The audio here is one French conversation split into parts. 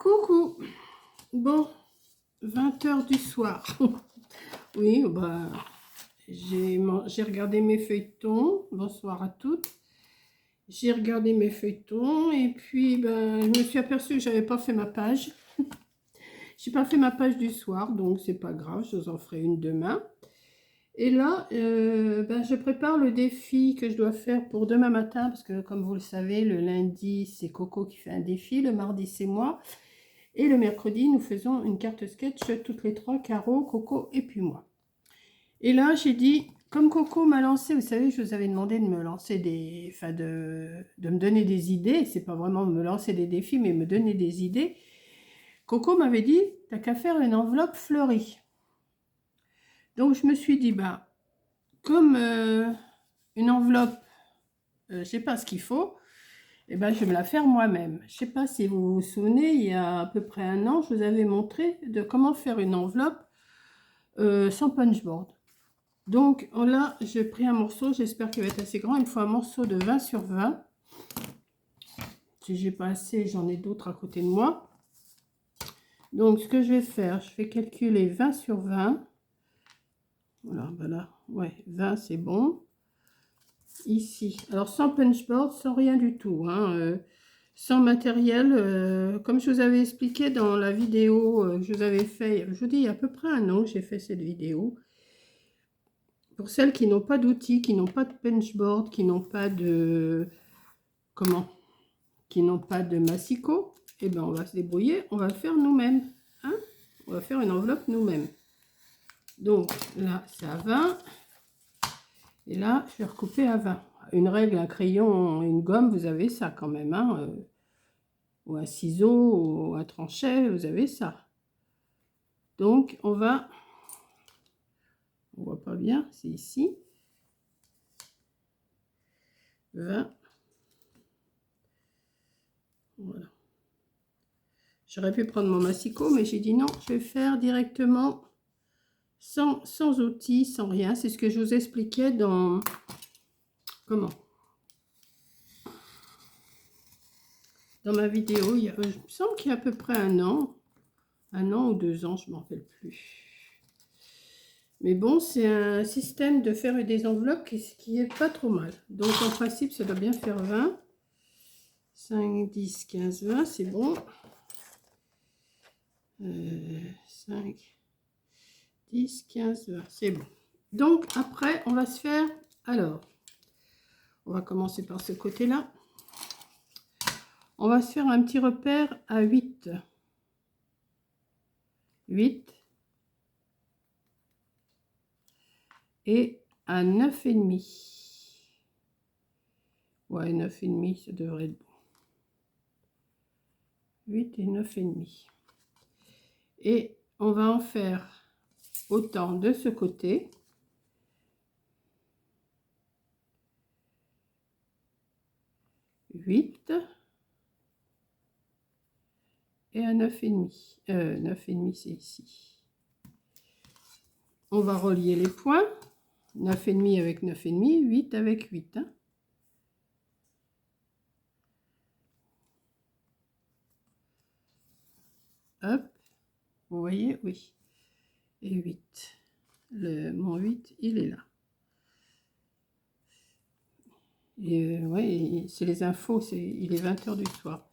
Coucou. Bon, 20 h du soir. Oui, bah, j'ai regardé mes feuilletons. Bonsoir à toutes. J'ai regardé mes feuilletons et puis ben, je me suis aperçue que j'avais pas fait ma page. J'ai pas fait ma page du soir, donc c'est pas grave, je vous en ferai une demain. Et là, ben, je prépare le défi que je dois faire pour demain matin, parce que comme vous le savez, le lundi, c'est Coco qui fait un défi, le mardi, c'est moi. Et le mercredi, nous faisons une carte sketch toutes les trois, Caro, Coco et puis moi. Et là, j'ai dit, comme Coco m'a lancé, vous savez, je vous avais demandé de me lancer enfin de me donner des idées. C'est pas vraiment me lancer des défis, mais me donner des idées. Coco m'avait dit, t'as qu'à faire une enveloppe fleurie. Donc je me suis dit, bah, comme une enveloppe, je sais pas ce qu'il faut, et ben, je vais me la faire moi-même. Je sais pas si vous vous souvenez, il y a à peu près un an, je vous avais montré de comment faire une enveloppe sans punchboard. Donc là, j'ai pris un morceau, j'espère qu'il va être assez grand. Il me faut un morceau de 20 sur 20. Si j'ai pas assez, j'en ai d'autres à côté de moi. Donc ce que je vais faire, je vais calculer 20 sur 20. Voilà, ouais, 20 c'est bon. Ici, alors sans punchboard, sans rien du tout, hein, sans matériel, comme je vous avais expliqué dans la vidéo que je vous avais fait, je vous dis il y a à peu près un an que j'ai fait cette vidéo. Pour celles qui n'ont pas d'outils, qui n'ont pas de punchboard, qui n'ont pas de qui n'ont pas de massicot, et ben on va se débrouiller, on va le faire nous-mêmes, hein, on va faire une enveloppe nous-mêmes. Donc là c'est à 20 et là je vais recouper à 20. Une règle, un crayon, une gomme, vous avez ça quand même, hein, ou un ciseau ou un tranchet, vous avez ça. Donc on voit pas bien, c'est ici 20. Voilà. J'aurais pu prendre mon massicot, mais j'ai dit non, je vais faire directement sans outils, sans rien. C'est ce que je vous expliquais dans dans ma vidéo. Il me semble qu'il y a à peu près un an ou 2 ans, je ne m'en rappelle plus. Mais bon, c'est un système de faire des enveloppes qui est pas trop mal. Donc en principe, ça doit bien faire 20. 5, 10, 15, 20, c'est bon. 5, 10, 15, 20, c'est bon. Donc après, on va se faire... Alors, on va commencer par ce côté-là. On va se faire un petit repère à 8. 8. Et à 9,5. Ouais, 9,5, ça devrait être bon. 8 et 9,5. Et on va en faire autant de ce côté. 8 et à 9,5. 9,5 c'est ici. On va relier les points. 9,5 avec 9,5, 8 avec 8. Hein. Hop, vous voyez, oui. Et 8. Mon 8, il est là. Et ouais, c'est les infos, il est 20 h du soir.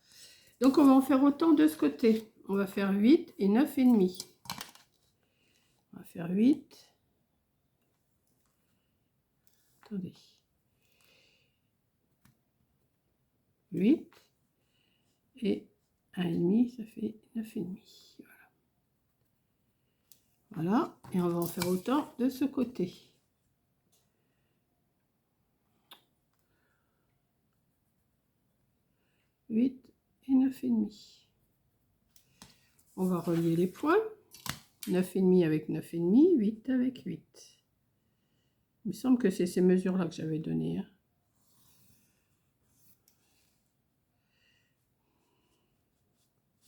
Donc on va en faire autant de ce côté. On va faire 8 et 9,5. On va faire 8. Attendez. 8 et 1,5, ça fait 9,5. Voilà. Et on va en faire autant de ce côté. « 8 et 9,5. On va relier les points. 9,5 avec 9,5, 8 avec 8. Il me semble que c'est ces mesures-là que j'avais données. Hein.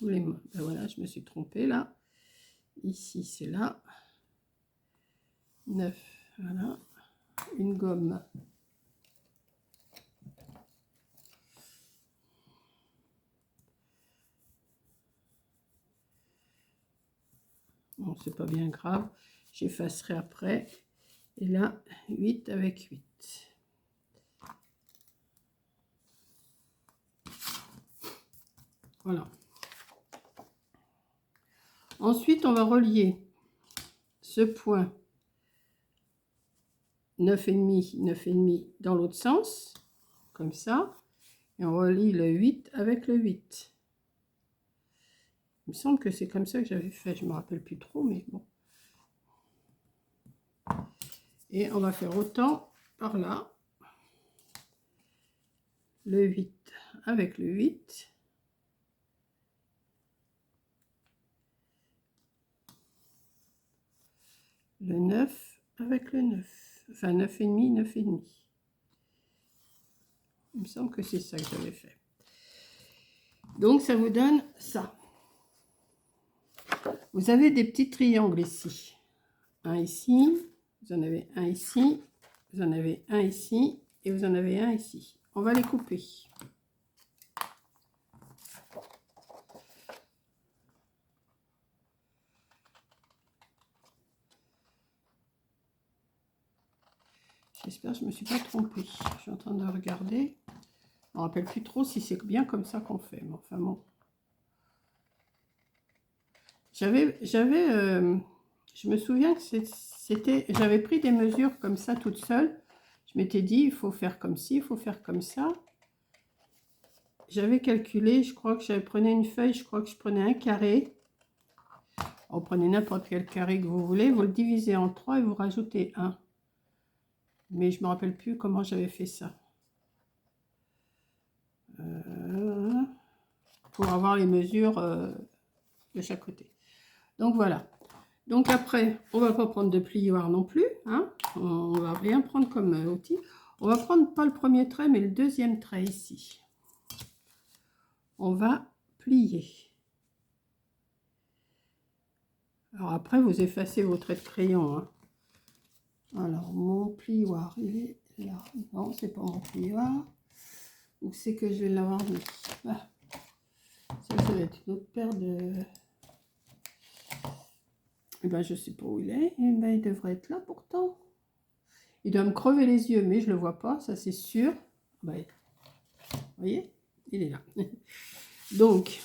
Ben voilà, je me suis trompée là. Ici, c'est là. 9, voilà. Une gomme. Bon, c'est pas bien grave. J'effacerai après. Et là, 8 avec 8. Voilà. Ensuite, on va relier ce point 9,5, 9,5 dans l'autre sens, comme ça. Et on relie le 8 avec le 8. Il me semble que c'est comme ça que j'avais fait. Je ne me rappelle plus trop, mais bon. Et on va faire autant par là. Le 8 avec le 8. Le 9 avec le 9. Enfin, 9,5, 9,5. Il me semble que c'est ça que j'avais fait. Donc, ça vous donne ça. Vous avez des petits triangles ici. Un ici, vous en avez un ici, vous en avez un ici, et vous en avez un ici. On va les couper. J'espère que je ne me suis pas trompée. Je suis en train de regarder. Je ne me rappelle plus trop si c'est bien comme ça qu'on fait. Mais enfin bon. Je me souviens que j'avais pris des mesures comme ça toute seule. Je m'étais dit, il faut faire comme ci, il faut faire comme ça. J'avais calculé, je crois que j'avais prenais une feuille, je crois que je prenais un carré. Vous prenez n'importe quel carré que vous voulez, vous le divisez en 3 et vous rajoutez 1. Mais je ne me rappelle plus comment j'avais fait ça. Pour avoir les mesures de chaque côté. Donc voilà. Donc après, on ne va pas prendre de plioir non plus. Hein. On ne va rien prendre comme outil. On va prendre pas le premier trait, mais le deuxième trait ici. On va plier. Alors après, vous effacez vos traits de crayon. Hein. Alors, mon plioir, il est là. Non, c'est pas mon plioir. Où c'est que je vais l'avoir mis? Ah. Ça va être une autre paire de... Eh ben, je sais pas où il est. Eh ben, il devrait être là pourtant. Il doit me crever les yeux, mais je le vois pas, ça c'est sûr. Ben, vous voyez, il est là. Donc,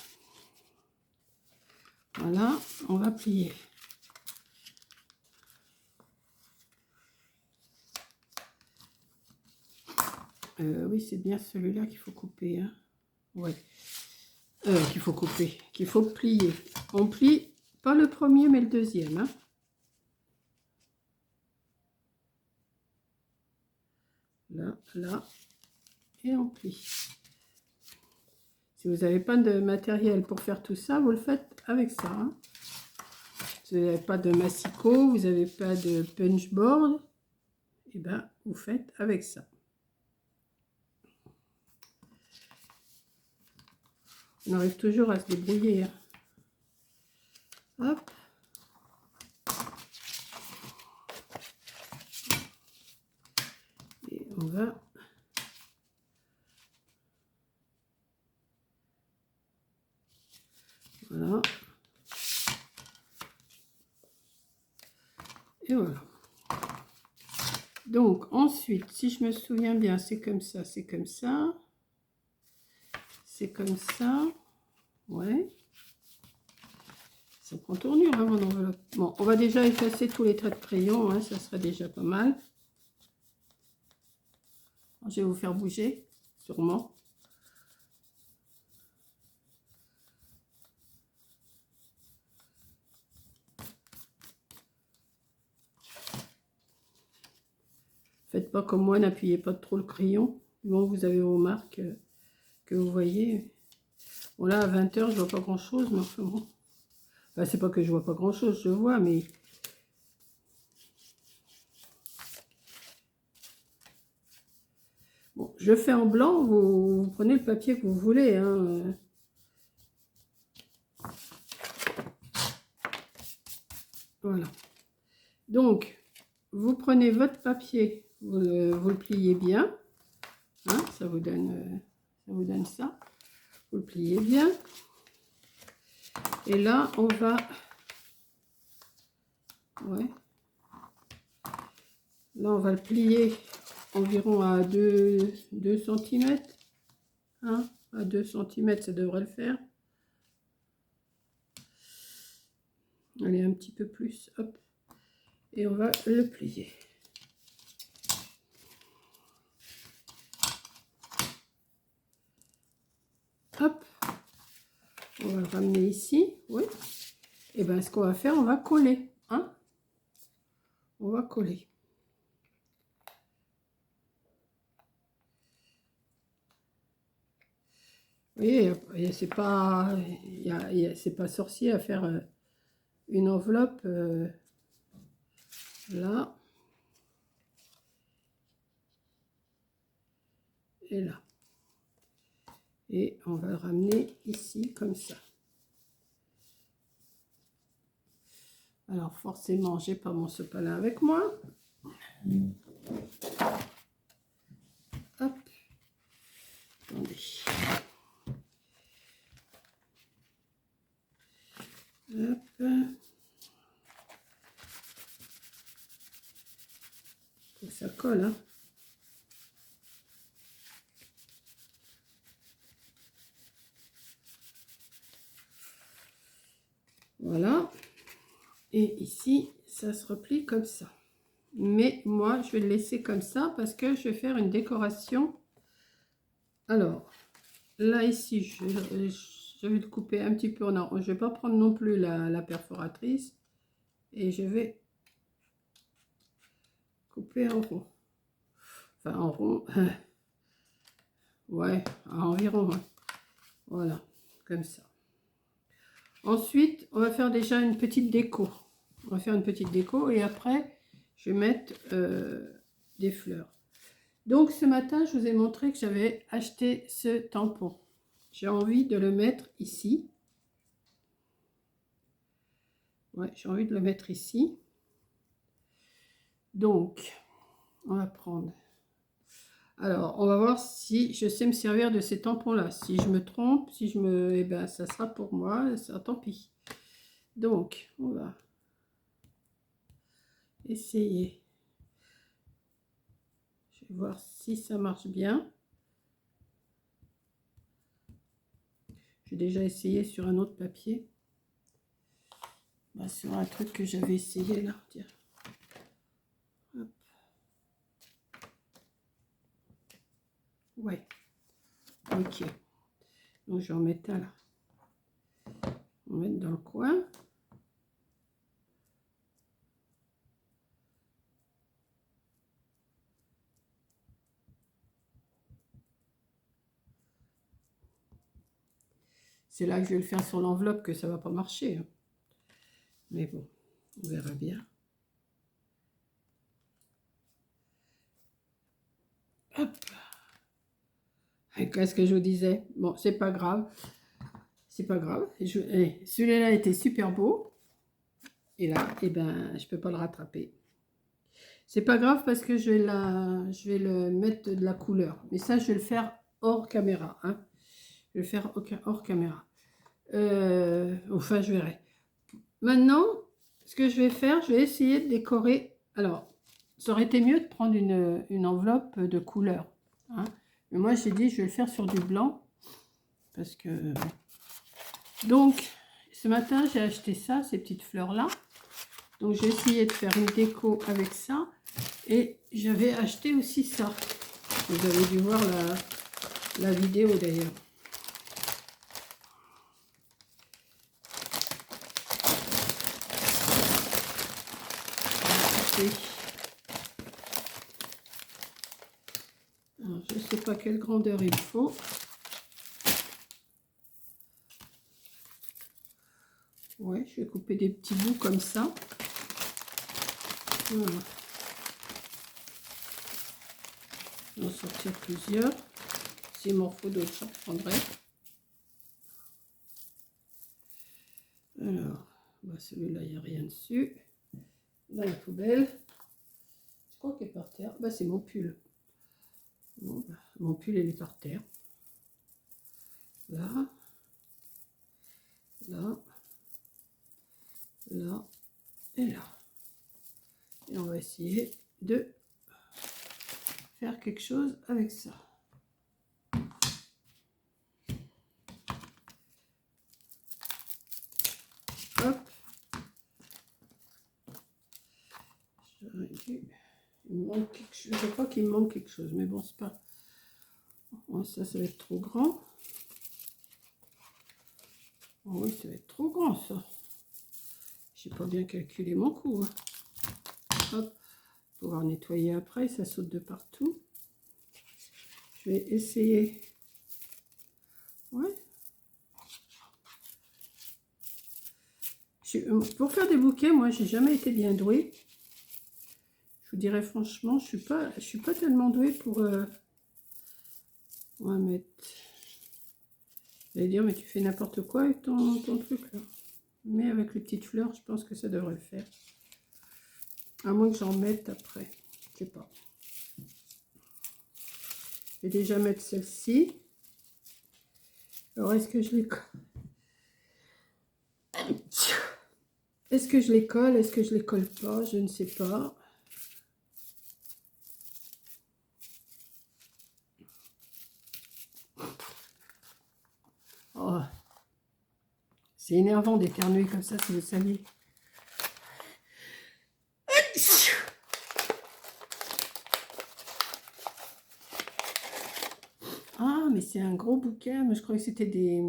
voilà, on va plier. Oui, c'est bien celui-là qu'il faut couper. Hein. Ouais. Qu'il faut couper, qu'il faut plier. On plie pas le premier, mais le deuxième. Hein. Là, là, et on plie. Si vous n'avez pas de matériel pour faire tout ça, vous le faites avec ça. Hein. Si vous n'avez pas de massicot, vous n'avez pas de punchboard, et ben vous faites avec ça. On arrive toujours à se débrouiller. Hein. Hop. Et on va... Voilà. Et voilà. Donc, ensuite, si je me souviens bien, c'est comme ça, c'est comme ça. C'est comme ça. Ouais. Ça prend tournure, hein, mon enveloppe. Bon, on va déjà effacer tous les traits de crayon, hein, ça serait déjà pas mal. Je vais vous faire bouger, sûrement. Faites pas comme moi, n'appuyez pas trop le crayon. Bon, vous avez vos marques que vous voyez. Bon, là, à 20 h, je vois pas grand-chose, mais enfin bon. Enfin, c'est pas que je vois pas grand-chose, je vois, mais... Bon, je fais en blanc, vous prenez le papier que vous voulez. Hein. Voilà. Donc, vous prenez votre papier, vous le pliez bien. Hein, ça vous donne ça. Vous le pliez bien. Et là, on va Ouais. Là, on va le plier environ à 2 cm. Hein, à 2 cm, ça devrait le faire. Allez, un petit peu plus. Hop. Et on va le plier. Hop. On va le ramener ici. Oui. Et bien, ce qu'on va faire, on va coller. Hein, on va coller. Vous voyez, c'est pas, c'est pas sorcier à faire une enveloppe là et là. Et on va le ramener ici comme ça. Alors forcément, j'ai pas mon sopalin avec moi. Hop. Attendez. Hop. Faut que ça colle, hein. Voilà. Et ici, ça se replie comme ça. Mais moi, je vais le laisser comme ça parce que je vais faire une décoration. Alors, là, ici, je vais le couper un petit peu en rond. Je ne vais pas prendre non plus la perforatrice. Et je vais couper en rond. Enfin, en rond. Ouais, environ. Hein. Voilà, comme ça. Ensuite, on va faire déjà une petite déco. On va faire une petite déco et après, je vais mettre des fleurs. Donc, ce matin, je vous ai montré que j'avais acheté ce tampon. J'ai envie de le mettre ici. Ouais, j'ai envie de le mettre ici. Donc, on va prendre... Alors, on va voir si je sais me servir de ces tampons-là. Si je me trompe, si je me... Eh bien, ça sera pour moi, ça, tant pis. Donc, on va essayer. Je vais voir si ça marche bien. J'ai déjà essayé sur un autre papier. Bah, sur un truc que j'avais essayé là. Tiens. Hop. Ouais. Ok. Donc, je vais en mettre un là. On va mettre dans le coin. C'est là que je vais le faire sur l'enveloppe que ça va pas marcher. Hein. Mais bon, on verra bien. Hop. Qu'est-ce que je vous disais? Bon, c'est pas grave. C'est pas grave. Celui-là était super beau. Et là, eh ben, je peux pas le rattraper. C'est pas grave parce que je vais le mettre de la couleur. Mais ça, je vais le faire hors caméra. Hein. Je vais le faire hors caméra. Enfin, je verrai. Maintenant, ce que je vais faire, je vais essayer de décorer. Alors, ça aurait été mieux de prendre une enveloppe de couleur. Hein. Mais moi, j'ai dit, je vais le faire sur du blanc. Parce que... Donc, ce matin, j'ai acheté ça, ces petites fleurs-là. Donc, j'ai essayé de faire une déco avec ça. Et j'avais acheté aussi ça. Vous avez dû voir la vidéo d'ailleurs. Alors, je ne sais pas quelle grandeur il faut. Ouais, je vais couper des petits bouts comme ça. Voilà. Je vais en sortir plusieurs. S'il m'en faut d'autres, j'en prendrai. Alors, bah celui-là, il n'y a rien dessus. Dans la poubelle. Je crois qu'il est par terre. Bah, c'est mon pull. Bon, bah, mon pull, il est par terre. Là. Là. Là. Et là. essayer de faire quelque chose avec ça. Hop. Il manque quelque chose. Je crois qu'il me manque quelque chose, mais bon, c'est pas... Oh, ça va être trop grand. Oh, oui, ça va être trop grand, ça. J'ai pas bien calculé mon coup. Hein. Hop. Pouvoir nettoyer après, ça saute de partout. Je vais essayer. Ouais. Pour faire des bouquets, moi, j'ai jamais été bien douée. Je vous dirais franchement, je suis pas tellement douée pour... On va mettre... J'allais dire, mais tu fais n'importe quoi avec ton truc, là. Mais avec les petites fleurs, je pense que ça devrait le faire. À moins que j'en mette après. Je sais pas. Je vais déjà mettre celle-ci. Alors, est-ce que je les colle? Est-ce que je les colle? Est-ce que je les colle pas? Je ne sais pas. Oh. C'est énervant d'éternuer comme ça, si vous saviez. Ah, mais c'est un gros bouquet. Mais je croyais que c'était des...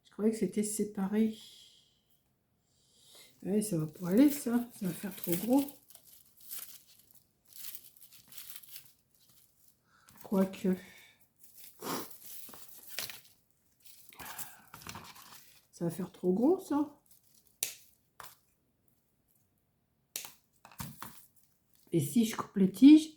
Je croyais que c'était séparé. Ouais, ça va pas aller, ça. Ça va faire trop gros. Quoique... Ça va faire trop gros, ça. Et si je coupe les tiges...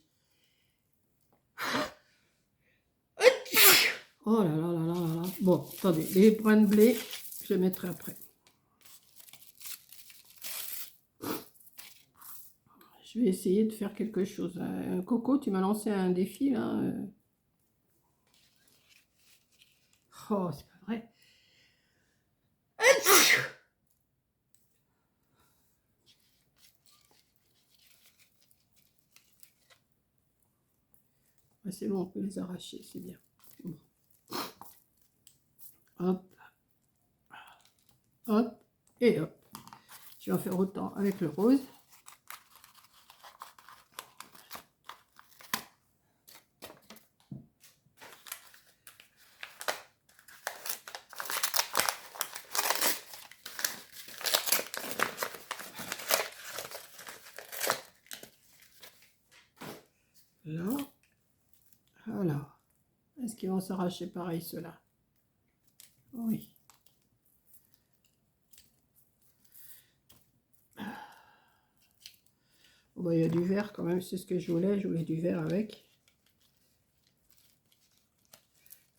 Oh là là là là là là. Bon, attendez, les brins de blé, je les mettrai après. Je vais essayer de faire quelque chose. Coco, tu m'as lancé un défi, là. Oh, c'est pas vrai. Ouais, c'est bon, on peut les arracher, c'est bien. Bon. Hop. Hop. Et hop. Je vais en faire autant avec le rose. Là. Voilà. Est-ce qu'ils vont s'arracher pareil, ceux-là? Oui. Bon, bah, il y a du vert quand même, c'est ce que je voulais. Je voulais du vert avec.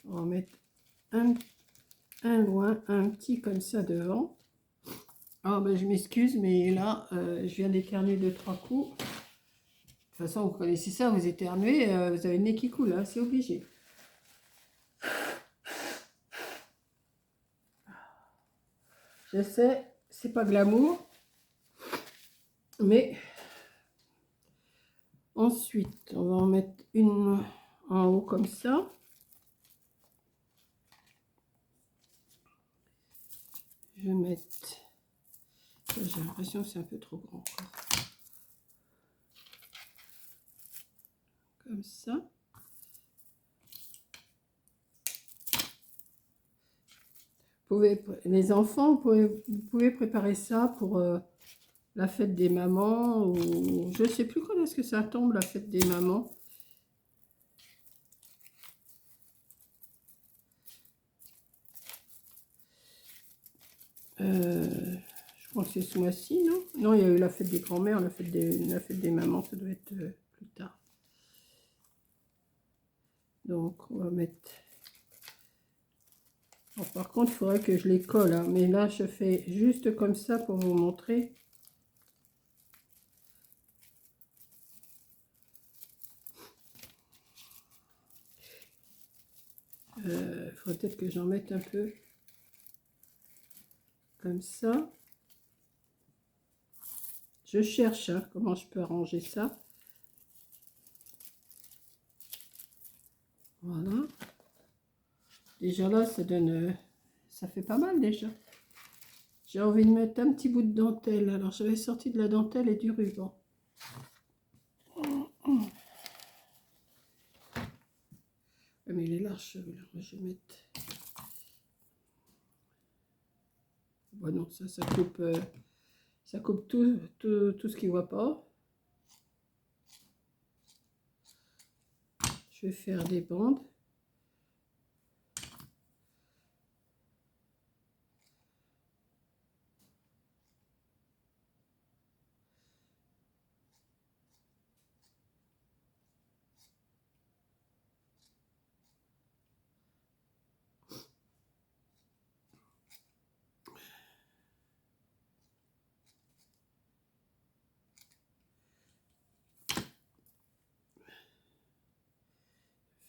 On va mettre un loin, un petit comme ça devant. Ah, ben, je m'excuse, mais là, je viens d'éternuer 2-3 coups. De toute façon, vous connaissez ça, vous éternuez, vous avez le nez qui coule, hein, c'est obligé. Je sais, c'est pas glamour, mais ensuite, on va en mettre une en haut comme ça. Je vais mettre... J'ai l'impression que c'est un peu trop grand encore. Comme ça. Les enfants, vous pouvez préparer ça pour la fête des mamans, ou je ne sais plus quand est-ce que ça tombe, la fête des mamans. Je crois que c'est ce mois-ci, non? Non, il y a eu la fête des grands-mères, la fête des mamans, ça doit être plus tard. Donc, on va mettre... Bon, par contre, il faudrait que je les colle, hein, mais là, je fais juste comme ça pour vous montrer. Il faudrait peut-être que j'en mette un peu comme ça. Je cherche hein, comment je peux arranger ça. Voilà. Déjà là, ça donne... ça fait pas mal déjà. J'ai envie de mettre un petit bout de dentelle. Alors, j'avais sorti de la dentelle et du ruban. Mais il est large celui-là. Je vais mettre... Bon, non, ça coupe tout ce qui ne voit pas. Je vais faire des bandes.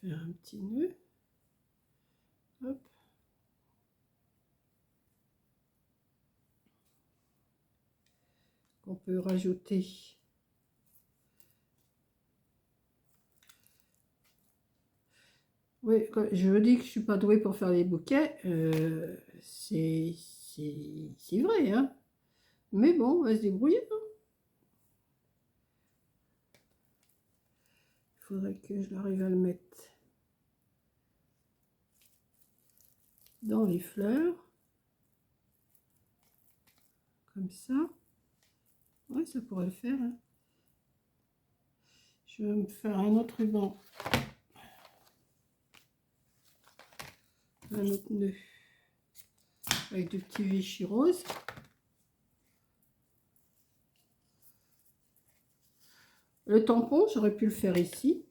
Faire un petit nœud. Hop. On peut rajouter oui, je veux dire que je suis pas douée pour faire les bouquets, c'est vrai, hein. Mais bon, on va se débrouiller. Hein. Il faudrait que je arrive à le mettre dans les fleurs, comme ça. Ouais, ça pourrait le faire. Hein. Je vais me faire un autre ruban. Un autre nœud. Avec du petit Vichy rose. Le tampon, j'aurais pu le faire ici.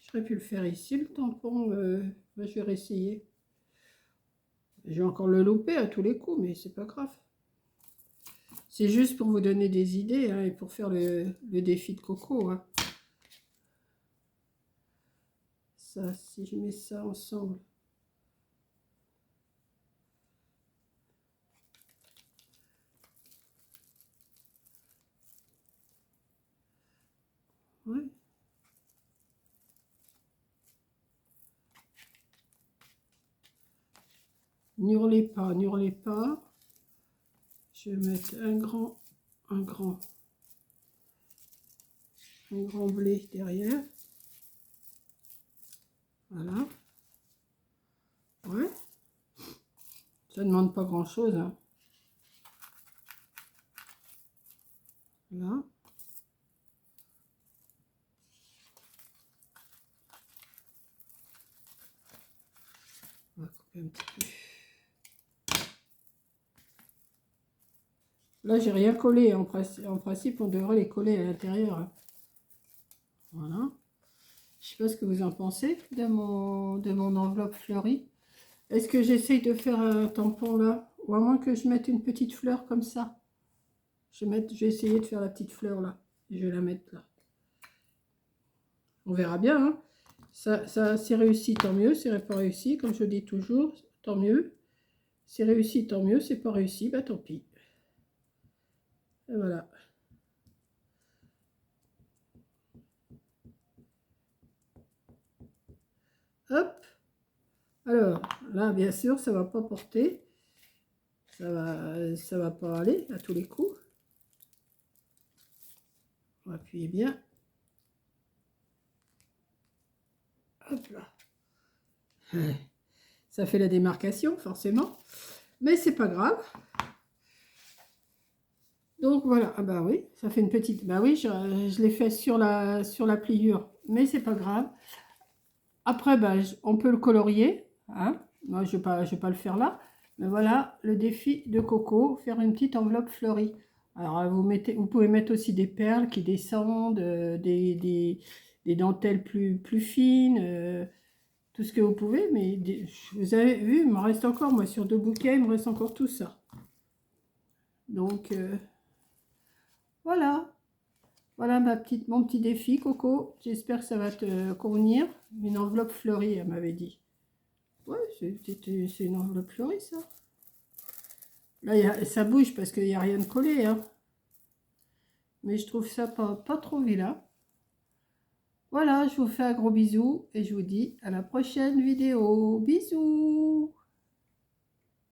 J'aurais pu le faire ici, le tampon. Je vais réessayer. Je vais encore le louper à tous les coups, mais c'est pas grave. C'est juste pour vous donner des idées hein, et pour faire le défi de Coco. Hein. Ça, si je mets ça ensemble. Ouais. N'hurlez pas, n'hurlez pas. Je vais mettre un grand blé derrière. Voilà. Ouais. Ça ne demande pas grand chose. Hein. Là. On va couper un petit peu. Là, j'ai rien collé. En principe, on devrait les coller à l'intérieur. Hein. Voilà. Je sais pas ce que vous en pensez de mon enveloppe fleurie. Est-ce que j'essaye de faire un tampon là? Ou à moins que je mette une petite fleur comme ça. Je vais essayer de faire la petite fleur là. Et je vais la mettre là. On verra bien. Hein. Ça c'est réussi, tant mieux. C'est pas réussi, comme je dis toujours, tant mieux. C'est réussi, tant mieux. C'est pas réussi, bah tant pis. Et voilà. Hop. Alors, là, bien sûr, ça va pas porter. Ça va pas aller à tous les coups. On va appuyer bien. Hop là. Ça fait la démarcation, forcément. Mais c'est pas grave. Donc voilà. Ah bah oui, ça fait une petite... Bah oui, je l'ai fait sur la pliure. Mais c'est pas grave. Après, bah, on peut le colorier. Hein. Moi, je vais pas le faire là. Mais voilà, le défi de Coco. Faire une petite enveloppe fleurie. Alors, vous pouvez mettre aussi des perles qui descendent, des dentelles plus fines, tout ce que vous pouvez. Mais vous avez vu, il me reste encore, moi, sur 2 bouquets, il me reste encore tout ça. Donc, voilà. Voilà mon petit défi, Coco. J'espère que ça va te convenir. Une enveloppe fleurie, elle m'avait dit. Ouais, c'est une enveloppe fleurie, ça. Là, ça bouge parce qu'il n'y a rien de collé, hein. mais je trouve ça pas trop vilain. Voilà, je vous fais un gros bisou et je vous dis à la prochaine vidéo. Bisous!